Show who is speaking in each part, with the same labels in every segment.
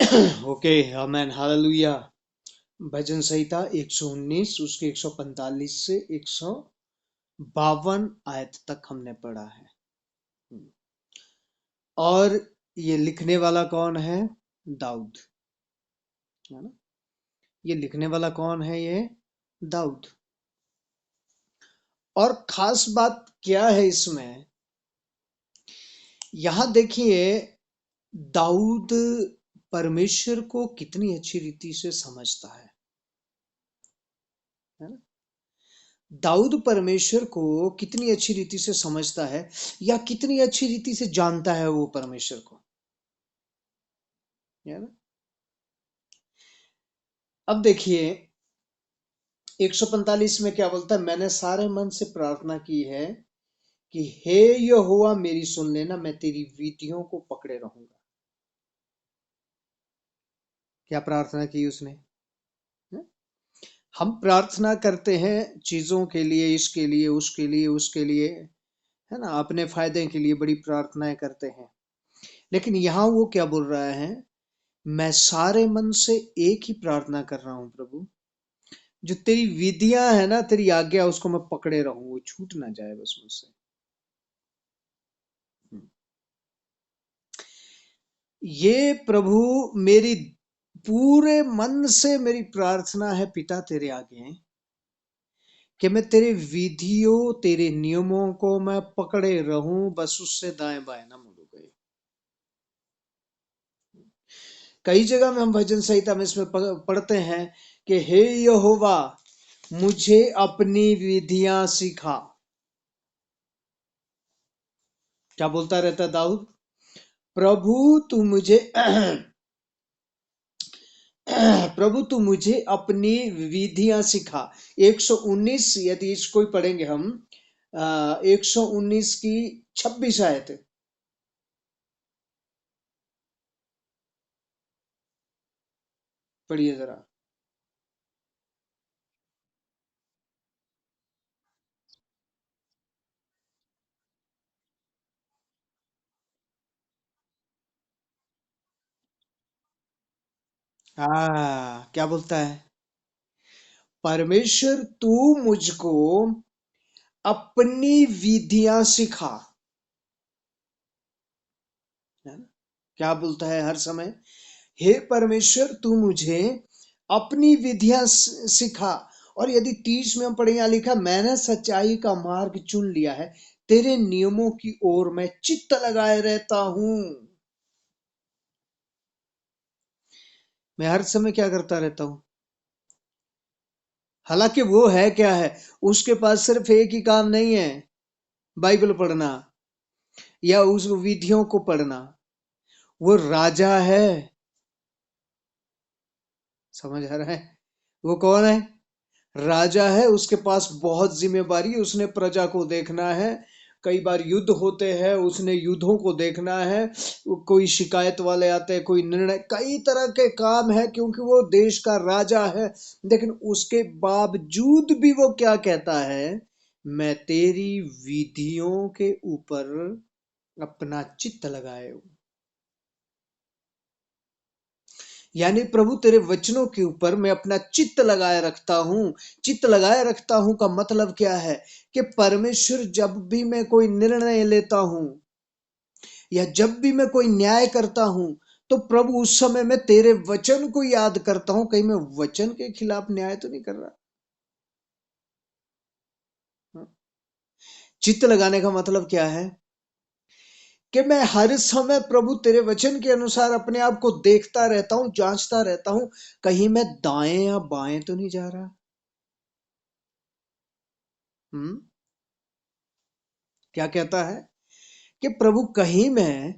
Speaker 1: Okay, आमेन, hallelujah. भजन संहिता 119 उसके 145 से 152 आयत तक हमने पढ़ा है। और ये लिखने वाला कौन है? दाऊद, है ना। ये लिखने वाला कौन है? ये दाऊद। और खास बात क्या है इसमें, यहां देखिए दाऊद परमेश्वर को कितनी अच्छी रीति से समझता है ना। दाऊद परमेश्वर को कितनी अच्छी रीति से समझता है, या कितनी अच्छी रीति से जानता है वो परमेश्वर को, है ना। अब देखिए 145 में क्या बोलता है? मैंने सारे मन से प्रार्थना की है कि हे यहोवा मेरी सुन लेना, मैं तेरी विधियों को पकड़े रहूंगा। क्या प्रार्थना की उसने? है? हम प्रार्थना करते हैं चीजों के लिए, इसके लिए, उसके लिए, उसके लिए, है ना, अपने फायदे के लिए बड़ी प्रार्थनाएं करते हैं। लेकिन यहाँ वो क्या बोल रहा है? मैं सारे मन से एक ही प्रार्थना कर रहा हूं प्रभु, जो तेरी विधियां है ना, तेरी आज्ञा, उसको मैं पकड़े रहूं, वो छूट ना जाए बस मुझसे। ये प्रभु मेरी पूरे मन से मेरी प्रार्थना है पिता तेरे आगे, कि मैं तेरे विधियों, तेरे नियमों को मैं पकड़े रहूं, बस उससे दाएं बाएं ना मुड़ू गए। कई जगह में हम भजन संहिता में इसमें पढ़ते हैं कि हे यहोवा मुझे अपनी विधियां सिखा। क्या बोलता रहता दाऊद? प्रभु तू मुझे प्रभु तू मुझे अपनी विधियां सिखा। 119, यदि इसको ही पढ़ेंगे हम, 119 की 26 आयत पढ़िए जरा। क्या बोलता है? परमेश्वर तू मुझको अपनी विधियां सिखा, है ना। क्या बोलता है हर समय? हे परमेश्वर तू मुझे अपनी विधियां सिखा। और यदि 30 में हम पढ़े, यहां लिखा मैंने सच्चाई का मार्ग चुन लिया है, तेरे नियमों की ओर मैं चित्त लगाए रहता हूं। मैं हर समय क्या करता रहता हूं? हालांकि वो है क्या है, उसके पास सिर्फ एक ही काम नहीं है, बाइबल पढ़ना या उस विधियों को पढ़ना। वो राजा है। समझ आ रहा है? वो कौन है? राजा है। उसके पास बहुत जिम्मेदारी है, उसने प्रजा को देखना है। कई बार युद्ध होते हैं, उसने युद्धों को देखना है। कोई शिकायत वाले आते हैं, कोई निर्णय, कई तरह के काम है, क्योंकि वो देश का राजा है। लेकिन उसके बावजूद भी वो क्या कहता है? मैं तेरी विधियों के ऊपर अपना चित्त लगाए हूं। यानी प्रभु तेरे वचनों के ऊपर मैं अपना चित्त लगाए रखता हूं। चित्त लगाए रखता हूं का मतलब क्या है? कि परमेश्वर जब भी मैं कोई निर्णय लेता हूं, या जब भी मैं कोई न्याय करता हूं, तो प्रभु उस समय मैं तेरे वचन को याद करता हूं, कहीं मैं वचन के खिलाफ न्याय तो नहीं कर रहा। चित्त लगाने का मतलब क्या है? कि मैं हर समय प्रभु तेरे वचन के अनुसार अपने आप को देखता रहता हूं, जांचता रहता हूं, कहीं मैं दाएं या बाएं तो नहीं जा रहा। हम्म। क्या कहता है? कि प्रभु कहीं मैं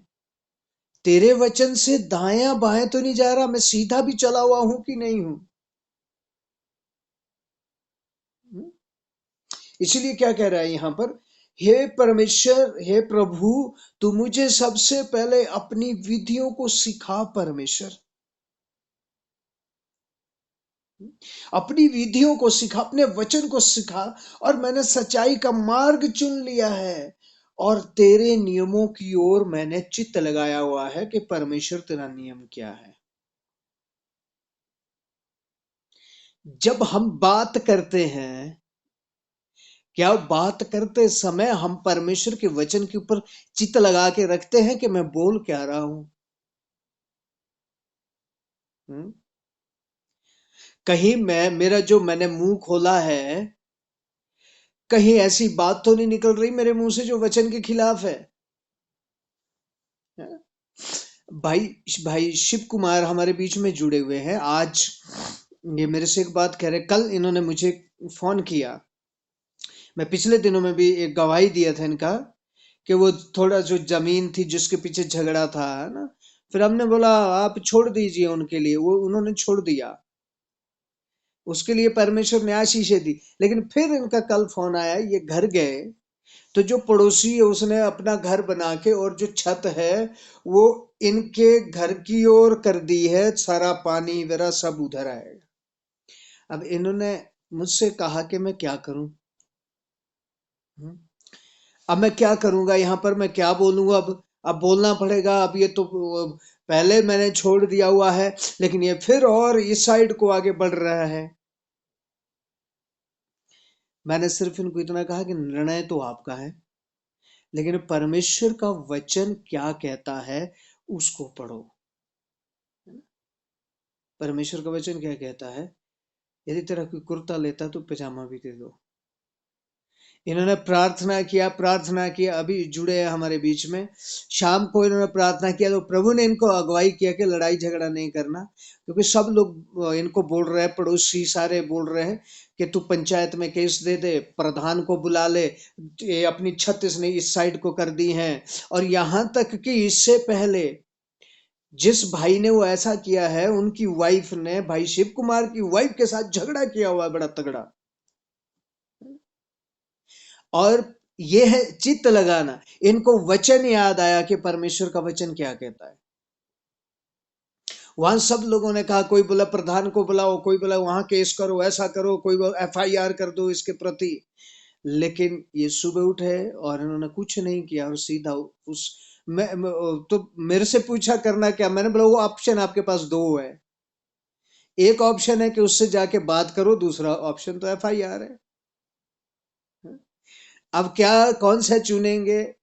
Speaker 1: तेरे वचन से दायां बाएं तो नहीं जा रहा, मैं सीधा भी चला हुआ हूं कि नहीं हूं। इसीलिए क्या कह रहा है यहां पर? हे परमेश्वर, हे प्रभु, तू मुझे सबसे पहले अपनी विधियों को सिखा परमेश्वर। अपनी विधियों को सिखा, अपने वचन को सिखा। और मैंने सच्चाई का मार्ग चुन लिया है, और तेरे नियमों की ओर मैंने चित्त लगाया हुआ है कि परमेश्वर तेरा नियम क्या है। जब हम बात करते हैं, क्या बात करते समय हम परमेश्वर के वचन के ऊपर चित्त लगा के रखते हैं कि मैं बोल क्या रहा हूं? हम्म? कहीं मेरा जो मैंने मुंह खोला है, कहीं ऐसी बात तो नहीं निकल रही मेरे मुंह से जो वचन के खिलाफ है? हैं? भाई भाई शिव कुमार हमारे बीच में जुड़े हुए हैं आज। ये मेरे से एक बात कह रहे, कल इन्होंने मुझे फोन किया। मैं पिछले दिनों में भी एक गवाही दिया था इनका कि वो थोड़ा जो जमीन थी जिसके पीछे झगड़ा था, है ना, फिर हमने बोला आप छोड़ दीजिए उनके लिए, वो उन्होंने छोड़ दिया। उसके लिए परमेश्वर ने आशीषें दी। लेकिन फिर इनका कल फोन आया, ये घर गए तो जो पड़ोसी है उसने अपना घर बना के और जो छत है वो इनके घर की ओर कर दी है, सारा पानी वगैरह सब उधर आएगा। अब इन्होंने मुझसे कहा कि मैं क्या करूं। हम्म? अब मैं क्या करूंगा, यहाँ पर मैं क्या बोलूंगा? अब बोलना पड़ेगा। अब ये तो पहले मैंने छोड़ दिया हुआ है, लेकिन ये फिर और इस साइड को आगे बढ़ रहा है। मैंने सिर्फ इनको इतना कहा कि निर्णय तो आपका है, लेकिन परमेश्वर का वचन क्या कहता है उसको पढ़ो। परमेश्वर का वचन क्या कहता है? यदि तेरा कोई कुर्ता लेता तो पजामा भी दे दो। इन्होंने प्रार्थना किया, प्रार्थना किया, अभी जुड़े हैं हमारे बीच में। शाम को इन्होंने प्रार्थना किया तो प्रभु ने इनको अगुवाई किया कि लड़ाई झगड़ा नहीं करना, क्योंकि सब लोग इनको बोल रहे हैं, पड़ोसी सारे बोल रहे हैं कि तू पंचायत में केस दे दे, प्रधान को बुला ले, ये अपनी छत इसने इस साइड को कर दी है। और यहां तक कि इससे पहले जिस भाई ने वो ऐसा किया है, उनकी वाइफ ने, भाई शिव कुमार की वाइफ के साथ झगड़ा किया हुआ है बड़ा तगड़ा। और ये है चित्त लगाना। इनको वचन याद आया कि परमेश्वर का वचन क्या कहता है। वहां सब लोगों ने कहा, कोई बोला प्रधान को बुलाओ, कोई बोला वहां केस करो, ऐसा करो, कोई बोला एफआईआर कर दो इसके प्रति। लेकिन ये सुबह उठे और इन्होंने कुछ नहीं किया और सीधा उस तो मेरे से पूछा करना क्या? मैंने बोला वो ऑप्शन आपके पास दो है। एक ऑप्शन है कि उससे जाके बात करो, दूसरा ऑप्शन तो एफआईआर है। अब क्या, कौन सा चुनेंगे?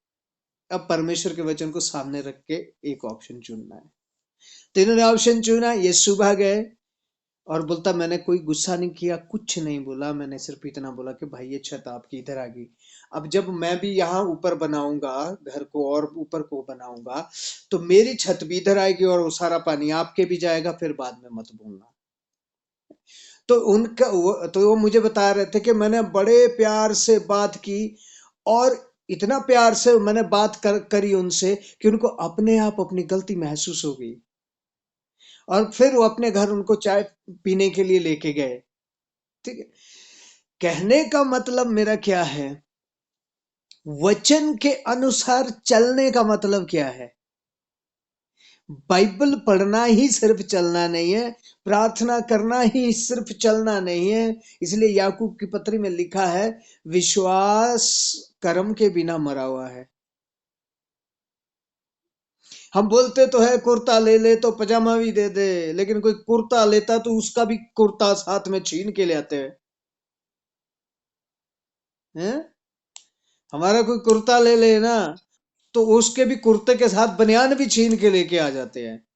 Speaker 1: अब परमेश्वर के वचन को सामने रख के एक ऑप्शन चुनना है। तो इन्होंने ऑप्शन चुना, ये सुबह गए और बोलता मैंने कोई गुस्सा नहीं किया, कुछ नहीं बोला, मैंने सिर्फ इतना बोला कि भाई ये छत आपकी इधर आ गई। अब जब मैं भी यहाँ ऊपर बनाऊंगा घर को और ऊपर को बनाऊंगा, तो मेरी छत भी इधर आएगी और वो सारा पानी आपके भी जाएगा, फिर बाद में मत बोलना। तो वो मुझे बता रहे थे कि मैंने बड़े प्यार से बात की, और इतना प्यार से मैंने बात करी उनसे कि उनको अपने आप अपनी गलती महसूस हो गई। और फिर वो अपने घर उनको चाय पीने के लिए लेके गए। ठीक है। कहने का मतलब मेरा क्या है, वचन के अनुसार चलने का मतलब क्या है? बाइबल पढ़ना ही सिर्फ चलना नहीं है, प्रार्थना करना ही सिर्फ चलना नहीं है। इसलिए याकूब की पत्री में लिखा है, विश्वास कर्म के बिना मरा हुआ है। हम बोलते तो है कुर्ता ले ले तो पजामा भी दे दे, लेकिन कोई कुर्ता लेता तो उसका भी कुर्ता साथ में छीन के ले आते हैं। हमारा कोई कुर्ता ले ले ना, तो उसके भी कुर्ते के साथ बनियान भी छीन के लेके आ जाते हैं।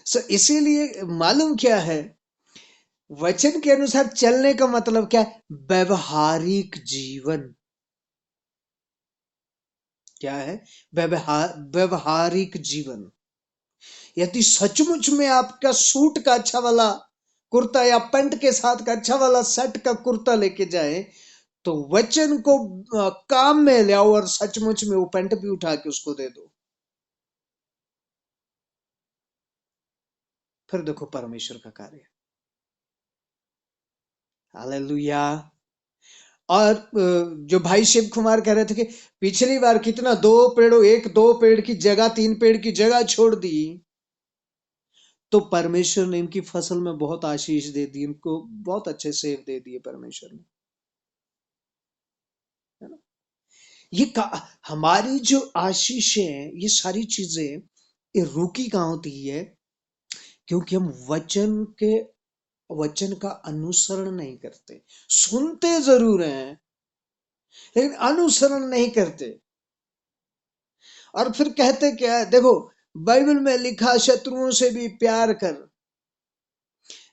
Speaker 1: सो इसीलिए मालूम क्या है, वचन के अनुसार चलने का मतलब क्या है? व्यवहारिक जीवन। क्या है? व्यवहारिक जीवन। यदि सचमुच में आपका सूट का अच्छा वाला कुर्ता या पैंट के साथ का अच्छा वाला सेट का कुर्ता लेके जाए, तो वचन को काम में ले आओ और सचमुच में वो पैंट भी उठा के उसको दे दो। फिर देखो परमेश्वर का कार्य। हालेलुया। और जो भाई शिव कुमार कह रहे थे कि पिछली बार कितना, दो पेड़ की जगह 3 पेड़ की जगह छोड़ दी, तो परमेश्वर ने इनकी फसल में बहुत आशीष दे दी, इनको बहुत अच्छे सेब दे दिए परमेश्वर ने। है ना? हमारी जो आशीष है, ये सारी चीजें ये रुकी कहाँ होती है? क्योंकि हम वचन का अनुसरण नहीं करते। सुनते जरूर हैं लेकिन अनुसरण नहीं करते। और फिर कहते क्या है, देखो बाइबल में लिखा शत्रुओं से भी प्यार कर,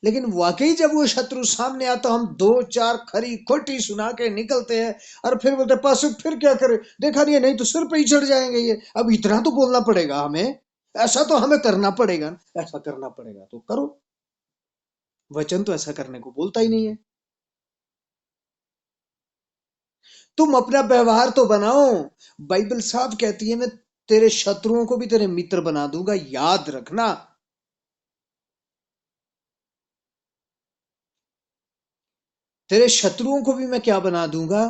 Speaker 1: लेकिन वाकई जब वो शत्रु सामने आता हम दो चार खरी खोटी सुना के निकलते हैं और फिर बोलते पास फिर क्या करे, देखा नहीं है, नहीं तो सिर पे ही चढ़ जाएंगे ये, अब इतना तो बोलना पड़ेगा हमें, ऐसा तो हमें करना पड़ेगा। ऐसा करना पड़ेगा तो करो, वचन तो ऐसा करने को बोलता ही नहीं है। तुम अपना व्यवहार तो बनाओ। बाइबल साफ कहती है मैं तेरे शत्रुओं को भी तेरे मित्र बना दूंगा, याद रखना। तेरे शत्रुओं को भी मैं क्या बना दूंगा,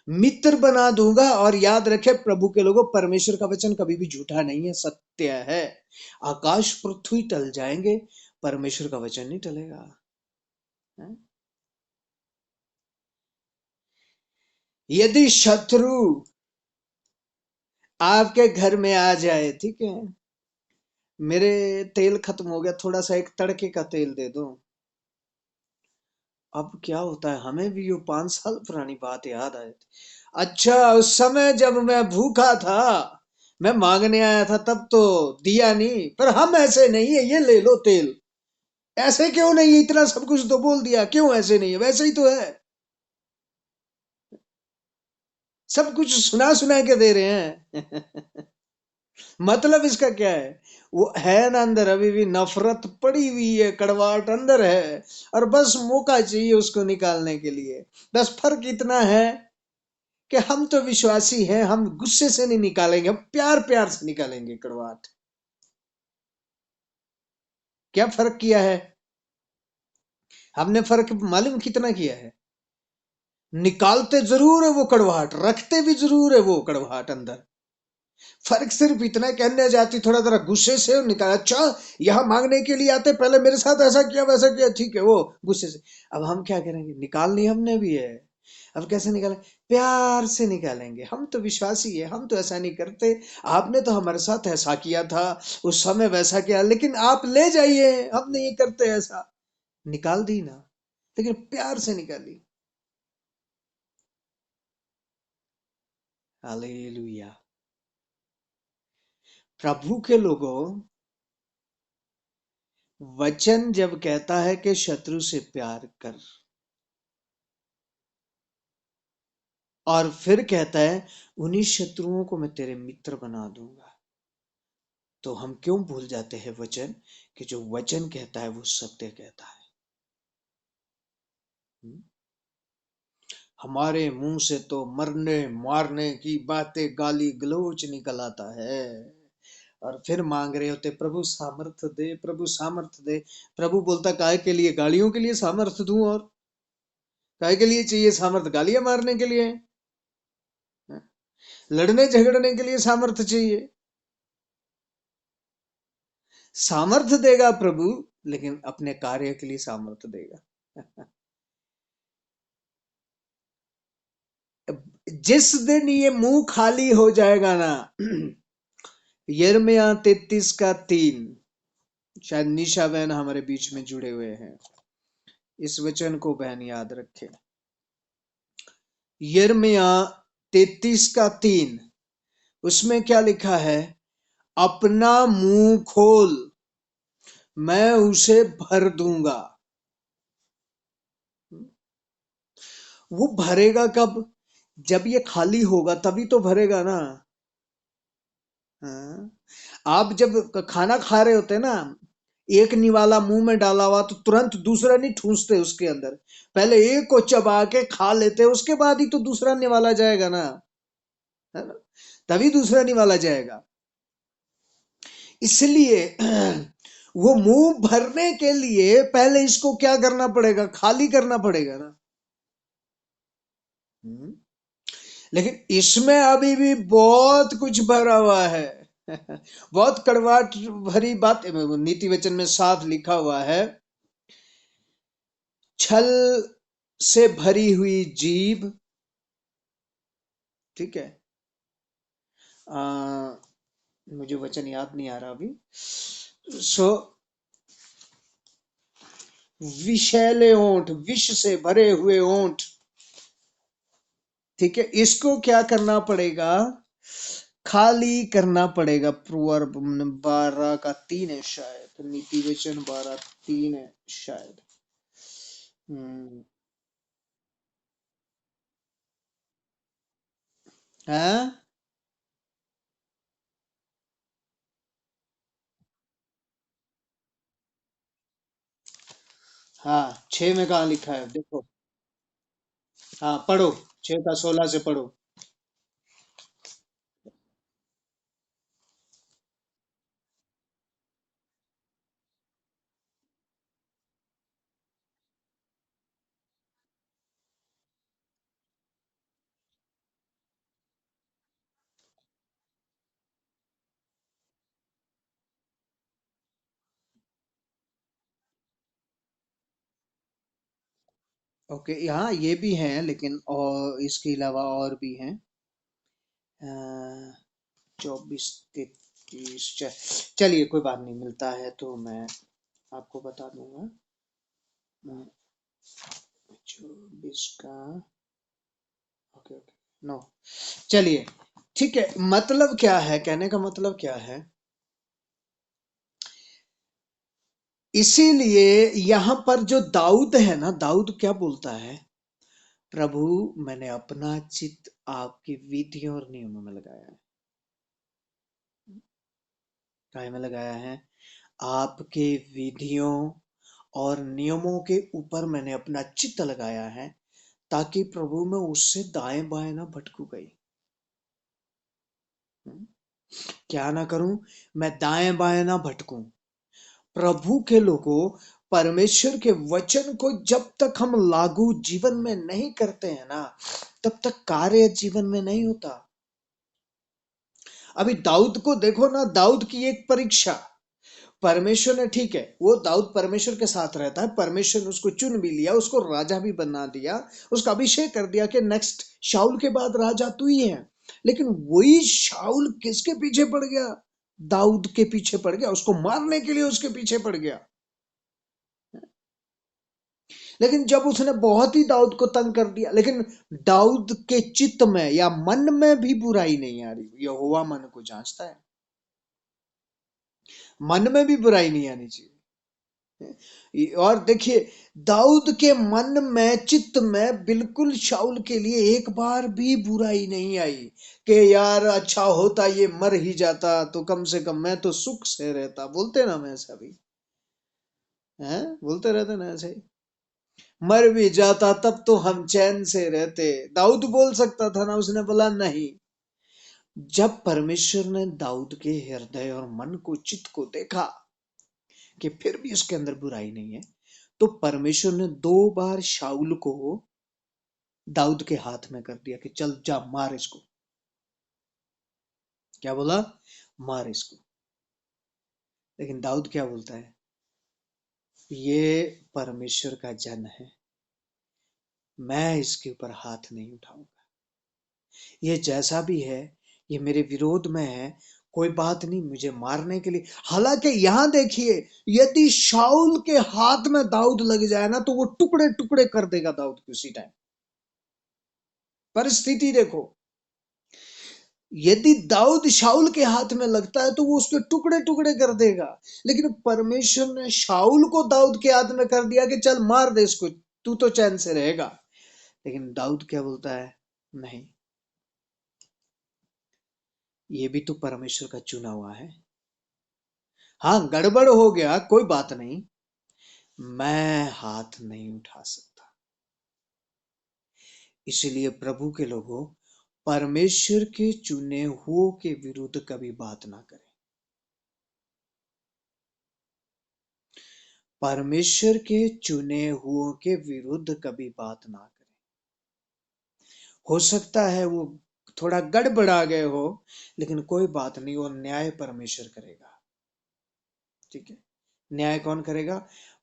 Speaker 1: मित्र बना दूंगा। और याद रखे प्रभु के लोगों, परमेश्वर का वचन कभी भी झूठा नहीं है, सत्य है। आकाश पृथ्वी टल जाएंगे, परमेश्वर का वचन नहीं टलेगा। है? यदि शत्रु आपके घर में आ जाए, ठीक है, मेरे तेल खत्म हो गया, थोड़ा सा एक तड़के का तेल दे दो। अब क्या होता है, हमें भी ये 5 साल पुरानी बात याद आए थी। अच्छा, उस समय जब मैं भूखा था, मैं मांगने आया था, तब तो दिया नहीं, पर हम ऐसे नहीं है, ये ले लो तेल। ऐसे क्यों नहीं है, इतना सब कुछ तो बोल दिया, क्यों ऐसे नहीं है, वैसे ही तो है। सब कुछ सुना सुना के दे रहे हैं। मतलब इसका क्या है, वो है ना अंदर अभी भी नफरत पड़ी हुई है, कड़वाहट अंदर है, और बस मौका चाहिए उसको निकालने के लिए। बस फर्क इतना है कि हम तो विश्वासी हैं, हम गुस्से से नहीं निकालेंगे, हम प्यार प्यार से निकालेंगे कड़वाहट। क्या फर्क किया है, हमने फर्क मालूम कितना किया है। निकालते जरूर है वो कड़वाहट, रखते भी जरूर है वो कड़वाहट अंदर। फर्क सिर्फ इतना, कहने जाती थोड़ा थोड़ा गुस्से से और निकाल, अच्छा यहाँ मांगने के लिए आते, पहले मेरे साथ ऐसा किया वैसा किया, ठीक है, वो गुस्से से। अब हम क्या करेंगे, निकालनी हमने भी है। अब कैसे निकालें, प्यार से निकालेंगे। हम तो विश्वासी है, हम तो ऐसा नहीं करते। आपने तो हमारे साथ ऐसा किया था, उस समय वैसा किया, लेकिन आप ले जाइए, हम नहीं करते ऐसा। निकाल दी ना, लेकिन प्यार से निकाली। हालेलुया। प्रभु के लोगों, वचन जब कहता है कि शत्रु से प्यार कर, और फिर कहता है उन्हीं शत्रुओं को मैं तेरे मित्र बना दूंगा, तो हम क्यों भूल जाते हैं वचन, कि जो वचन कहता है वो सत्य कहता है। हम्म? हमारे मुंह से तो मरने मारने की बातें, गाली गलौज निकल आता है, और फिर मांग रहे होते प्रभु सामर्थ्य दे, प्रभु सामर्थ्य दे। प्रभु बोलता काय के लिए, गालियों के लिए सामर्थ्य दूं, और काय के लिए चाहिए सामर्थ्य, गालियां मारने के लिए, लड़ने झगड़ने के लिए सामर्थ्य चाहिए। सामर्थ्य देगा प्रभु, लेकिन अपने कार्य के लिए सामर्थ्य देगा। जिस दिन ये मुंह खाली हो जाएगा ना, यिर्मयाह 33 का 3, शायद निशा बहन हमारे बीच में जुड़े हुए हैं, इस वचन को बहन याद रखे। यिर्मयाह 33 का 3, उसमें क्या लिखा है, अपना मुंह खोल, मैं उसे भर दूंगा। वो भरेगा कब, जब ये खाली होगा तभी तो भरेगा ना। हाँ? आप जब खाना खा रहे होते हैं ना, एक निवाला मुंह में डाला हुआ तो तुरंत दूसरा नहीं ठूंसते उसके अंदर, पहले एक को चबा के खा लेते, उसके बाद ही तो दूसरा निवाला जाएगा ना, है ना, तभी दूसरा निवाला जाएगा। इसलिए वो मुंह भरने के लिए पहले इसको क्या करना पड़ेगा, खाली करना पड़ेगा ना। हम्म? लेकिन इसमें अभी भी बहुत कुछ भरा हुआ है। बहुत कड़वाहट भरी बात, नीति वचन में साफ लिखा हुआ है, छल से भरी हुई जीभ, ठीक है। आ, मुझे वचन याद नहीं आ रहा अभी। सो विषैले ओंठ, विष से भरे हुए ओंठ। ठीक है, इसको क्या करना पड़ेगा? खाली करना पड़ेगा। प्रवर्ब 12 का 3 है शायद, नीति वचन 12:3 है शायद। हम्म। हाँ, हाँ, 6 में कहाँ लिखा है देखो। हाँ, पढ़ो। 6 का 16 से पढ़ो। ओके, यहाँ ये भी हैं, लेकिन और इसके अलावा और भी हैं। 24, 33, चलिए कोई बात नहीं, मिलता है तो मैं आपको बता दूंगा। 24 का, ओके ओके, नो, चलिए, ठीक है। मतलब क्या है, कहने का मतलब क्या है? इसीलिए यहां पर जो दाऊद है ना, दाऊद क्या बोलता है? प्रभु, मैंने अपना चित्त आपकी विधियों और नियमों में लगाया है। काय में लगाया है? आपके विधियों और नियमों के ऊपर मैंने अपना चित्त लगाया है, ताकि प्रभु मैं उससे दाएं बाएं ना भटकू गई। हम्म, क्या ना करूं? मैं दाएं बाएं ना भटकूं। प्रभु के लोगों, परमेश्वर के वचन को जब तक हम लागू जीवन में नहीं करते हैं ना, तब तक कार्य जीवन में नहीं होता। अभी दाऊद को देखो ना, दाऊद की एक परीक्षा। परमेश्वर ने, ठीक है, वो दाऊद परमेश्वर के साथ रहता है, परमेश्वर ने उसको चुन भी लिया, उसको राजा भी बना दिया, उसका अभिषेक कर दिया कि नेक्स्ट शाऊल के बाद राजा तू ही है। लेकिन वही शाऊल किसके पीछे पड़ गया? दाऊद के पीछे पड़ गया, उसको मारने के लिए उसके पीछे पड़ गया। लेकिन जब उसने बहुत ही दाऊद को तंग कर दिया, लेकिन दाऊद के चित्त में या मन में भी बुराई नहीं आ रही। यहोवा मन को जांचता है, मन में भी बुराई नहीं आनी चाहिए। और देखिए, दाऊद के मन में, चित्त में बिल्कुल शाऊल के लिए एक बार भी बुराई नहीं आई कि यार अच्छा होता ये मर ही जाता तो कम से कम मैं तो सुख से रहता। बोलते ना, मैं ऐसा भी है, बोलते रहते ना ऐसे ही, मर भी जाता तब तो हम चैन से रहते। दाऊद बोल सकता था ना, उसने बोला नहीं। जब परमेश्वर ने दाऊद के हृदय और मन को, चित्त को देखा कि फिर भी उसके अंदर बुराई नहीं है, तो परमेश्वर ने 2 बार शाऊल को दाऊद के हाथ में कर दिया कि चल जा मार इसको। क्या बोला? मार इसको। लेकिन दाऊद क्या बोलता है? ये परमेश्वर का जन है, मैं इसके ऊपर हाथ नहीं उठाऊंगा। ये जैसा भी है, ये मेरे विरोध में है, कोई बात नहीं, मुझे मारने के लिए। हालांकि यहां देखिए, यदि शाऊल के हाथ में दाऊद लग जाए ना, तो वो टुकड़े टुकड़े कर देगा दाऊद को उसी टाइम। परिस्थिति देखो, यदि दाऊद शाऊल के हाथ में लगता है तो वो उसके टुकड़े टुकड़े कर देगा। लेकिन परमेश्वर ने शाऊल को दाऊद के हाथ में कर दिया कि चल मार दे इसको, तू तो चैन से रहेगा। लेकिन दाऊद क्या बोलता है? नहीं, ये भी तो परमेश्वर का चुना हुआ है। हाँ, गड़बड़ हो गया, कोई बात नहीं, मैं हाथ नहीं उठा सकता। इसलिए प्रभु के लोगों, परमेश्वर के चुने हुओं के विरुद्ध कभी बात ना करें। परमेश्वर के चुने हुओं के विरुद्ध कभी बात ना करें। हो सकता है वो थोड़ा गड़बड़ा गए हो, लेकिन कोई बात नहीं, वो न्याय परमेश्वर करेगा। ठीक है, न्याय कौन करेगा?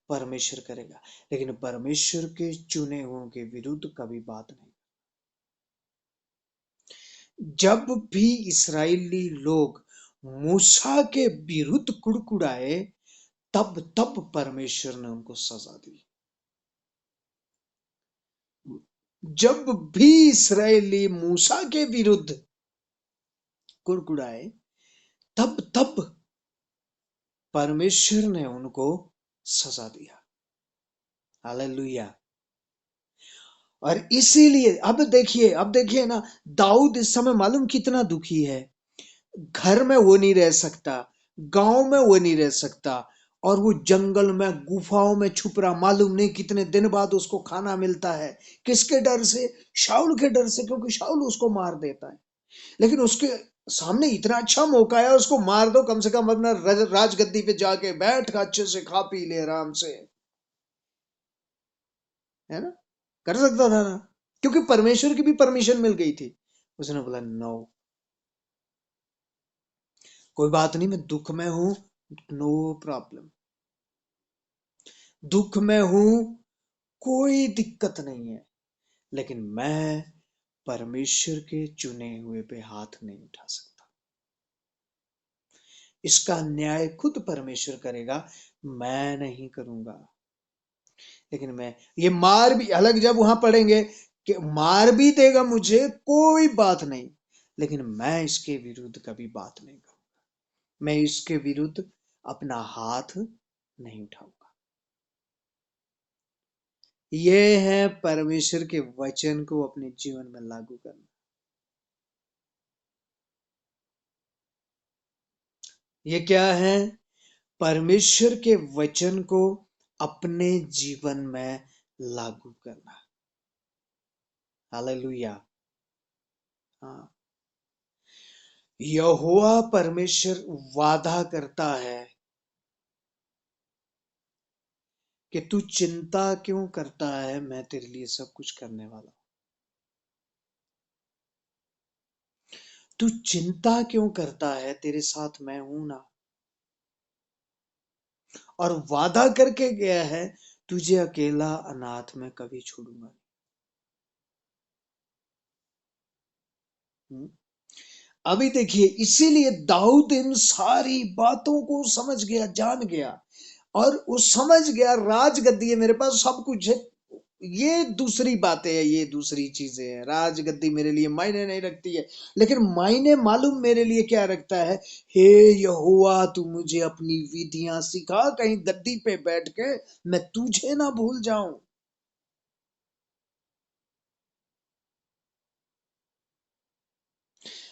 Speaker 1: परमेश्वर करेगा। लेकिन परमेश्वर के चुने हुओं के विरुद्ध कभी बात नहीं। जब भी इस्राएली लोग मूसा के विरुद्ध कुड़कुड़ाए, तब तब परमेश्वर ने उनको सजा दी। जब भी इस्राएली मूसा के विरुद्ध कुड़कुड़ाए, तब तब परमेश्वर ने उनको सजा दिया। हालेलुया। और इसीलिए अब देखिए ना, दाऊद इस समय मालूम कितना दुखी है। घर में वो नहीं रह सकता, गांव में वो नहीं रह सकता, और वो जंगल में गुफाओं में छुप रहा। मालूम नहीं कितने दिन बाद उसको खाना मिलता है। किसके डर से? शाऊल के डर से, क्योंकि शाऊल उसको मार देता है। लेकिन उसके सामने इतना अच्छा मौका है, उसको मार दो कम से कम, अपना राजगद्दी पे जाके बैठ, अच्छे से खा पी ले आराम से, है ना? कर सकता था ना, क्योंकि परमेश्वर की भी परमिशन मिल गई थी। उसने बोला नो, कोई बात नहीं, मैं दुख में हूं, नो प्रॉब्लम, दुख में हूं, कोई दिक्कत नहीं है, लेकिन मैं परमेश्वर के चुने हुए पे हाथ नहीं उठा सकता। इसका न्याय खुद परमेश्वर करेगा, मैं नहीं करूंगा। लेकिन मैं ये मार भी अलग, जब वहां पढ़ेंगे कि मार भी देगा मुझे, कोई बात नहीं, लेकिन मैं इसके विरुद्ध कभी बात नहीं करूंगा, मैं इसके विरुद्ध अपना हाथ नहीं उठाऊंगा। ये है परमेश्वर के वचन को अपने जीवन में लागू करना। ये क्या है? परमेश्वर के वचन को अपने जीवन में लागू करना। हालेलुया। हाँ, यहोवा परमेश्वर वादा करता है कि तू चिंता क्यों करता है, मैं तेरे लिए सब कुछ करने वाला हूं। तू चिंता क्यों करता है, तेरे साथ मैं हूं ना। और वादा करके गया है, तुझे अकेला अनाथ में कभी छोड़ूंगा नहीं। अभी देखिए, इसीलिए दाऊद इन सारी बातों को समझ गया, जान गया, और वो समझ गया राजगद्दी है मेरे पास, सब कुछ है। ये दूसरी बातें हैं, ये दूसरी चीजें हैं। राजगद्दी मेरे लिए मायने नहीं रखती है, लेकिन मायने मालूम मेरे लिए क्या रखता है? हे यहोवा, तू मुझे अपनी विधियां सिखा, कहीं गद्दी पे बैठ के मैं तुझे ना भूल जाऊं।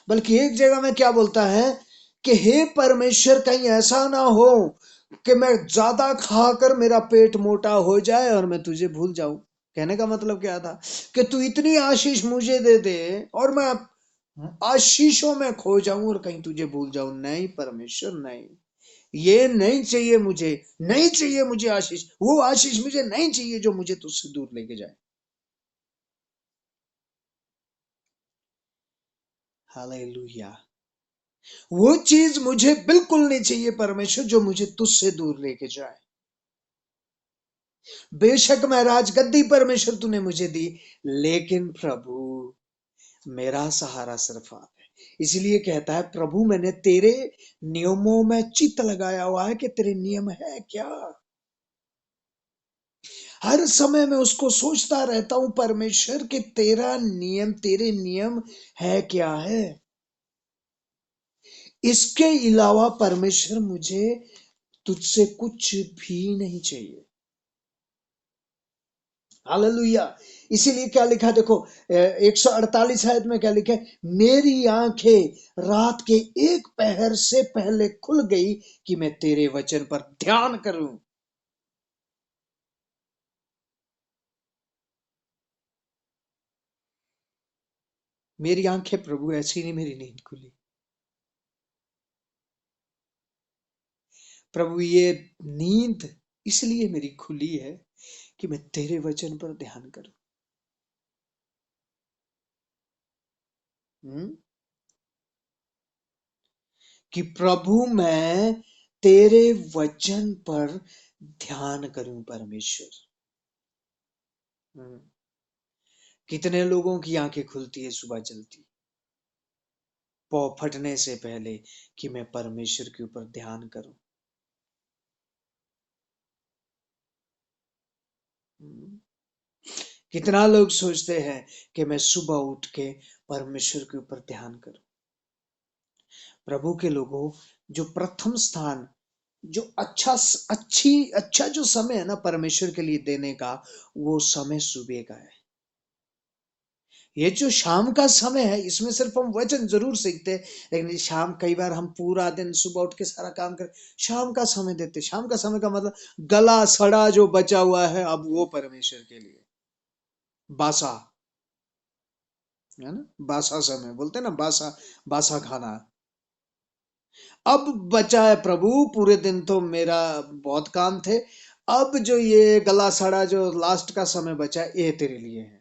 Speaker 1: बल्कि एक जगह में क्या बोलता है कि हे परमेश्वर, कहीं ऐसा ना हो कि मैं ज्यादा खाकर मेरा पेट मोटा हो जाए और मैं तुझे भूल जाऊं। कहने का मतलब क्या था? कि तू इतनी आशीष मुझे दे दे और मैं आशीषों में खो जाऊं और कहीं तुझे भूल जाऊं। नहीं परमेश्वर, नहीं, ये नहीं चाहिए मुझे, नहीं चाहिए मुझे आशीष, वो आशीष मुझे नहीं चाहिए जो मुझे तुझसे दूर लेके जाए। हालेलुया। वो चीज मुझे बिल्कुल नहीं चाहिए परमेश्वर जो मुझे तुझसे दूर लेके जाए। बेशक मैं राजगद्दी परमेश्वर तूने मुझे दी, लेकिन प्रभु, मेरा सहारा सिर्फ आप है। इसलिए कहता है, प्रभु मैंने तेरे नियमों में चित्त लगाया हुआ है कि तेरे नियम है क्या। हर समय मैं उसको सोचता रहता हूं परमेश्वर कि तेरा नियम, तेरे नियम है क्या है। इसके अलावा परमेश्वर मुझे तुझसे कुछ भी नहीं चाहिए। हालेलुया। इसीलिए क्या लिखा देखो, 148 आयत में क्या लिखा है? मेरी आंखें रात के एक पहर से पहले खुल गई कि मैं तेरे वचन पर ध्यान करूं। मेरी आंखें प्रभु ऐसी नहीं, मेरी नींद खुली। प्रभु ये नींद इसलिए मेरी खुली है कि मैं तेरे वचन पर ध्यान करूं। हम्म? कि प्रभु मैं तेरे वचन पर ध्यान करूं परमेश्वर। हम्म। कितने लोगों की आंखें खुलती है सुबह जल्दी, पौ फटने से पहले, कि मैं परमेश्वर के ऊपर ध्यान करूं। कितना लोग सोचते हैं कि मैं सुबह उठ के परमेश्वर के ऊपर ध्यान करूं। प्रभु के लोगों, जो प्रथम स्थान, जो अच्छा जो समय है ना परमेश्वर के लिए देने का, वो समय सुबह का है। ये जो शाम का समय है, इसमें सिर्फ हम वचन जरूर सीखते हैं, लेकिन शाम, कई बार हम पूरा दिन सुबह उठ के सारा काम कर, शाम का समय देते। शाम का समय का मतलब गला सड़ा जो बचा हुआ है, अब वो परमेश्वर के लिए बासा, है ना, बासा समय बोलते हैं ना, बासा, बासा खाना। अब बचा है प्रभु, पूरे दिन तो मेरा बहुत काम थे, अब जो ये गला सड़ा जो लास्ट का समय बचा है, ये तेरे लिए है।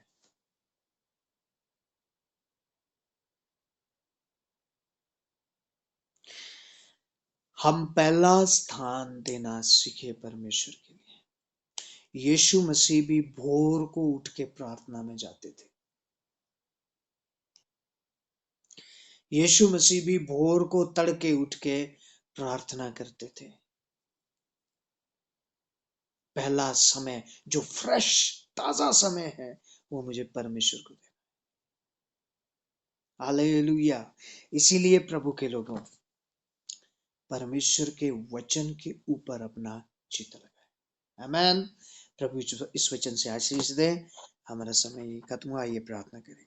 Speaker 1: हम पहला स्थान देना सीखे परमेश्वर के लिए। यीशु मसीह भी भोर को उठ के प्रार्थना में जाते थे। यीशु मसीह भी भोर को तड़के उठ के प्रार्थना करते थे। पहला समय जो फ्रेश ताजा समय है, वो मुझे परमेश्वर को दे। हालेलुया। इसीलिए प्रभु के लोगों, परमेश्वर के वचन के ऊपर अपना चित्त लगाए। आमेन। प्रभु इस वचन से आशीष दे। हमारा समय खत्म हुआ, ये प्रार्थना करें।